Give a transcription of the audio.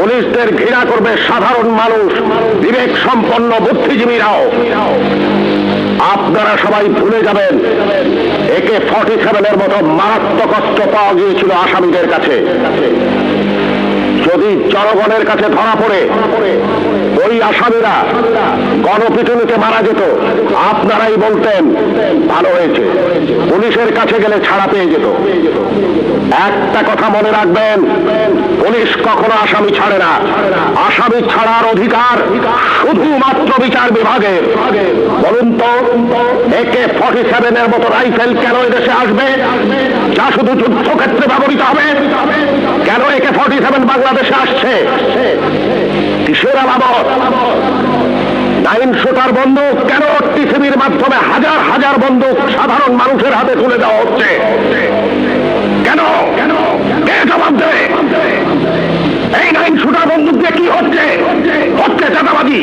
পুলিশদের ঘৃণা করবে সাধারণ মানুষ, বিবেক সম্পন্ন বুদ্ধিজীবীরাও। আপনারা সবাই ভুলে যাবেন AK-47 মতো মারাত্মক অস্ত্র পাওয়া গিয়েছিল আসামিদের কাছে। যদি জনগণের কাছে ধরা পড়ে ওই আসামিরা গণপিটুনিতে মারা যেত, আপনারাই বলতেন ভালো হয়েছে, পুলিশের কাছে গেলে ছাড়া পেয়ে যেত। একটা কথা মনে রাখবেন, পুলিশ কখনো আসামি ছাড়ে না। আসামি ছাড়ার অধিকার শুধুমাত্র বিচার বিভাগের। বলুন তো, AK-47 মতো রাইফেল কেন এদেশে আসবে, যা শুধু যুদ্ধক্ষেত্রে ব্যবহৃত হবে? কেন AK-47 বাংলাদেশে আসছে? কিসের আলামত? 9 শুটার বন্দুক কেন টিসিবির মাধ্যমে হাজার হাজার বন্দুক সাধারণ মানুষের হাতে তুলে দেওয়া হচ্ছে? কেন? কে জবাব দেবে? এই 9 শুটার বন্দুক দিয়ে কি হচ্ছে? চাঁদাবাজি।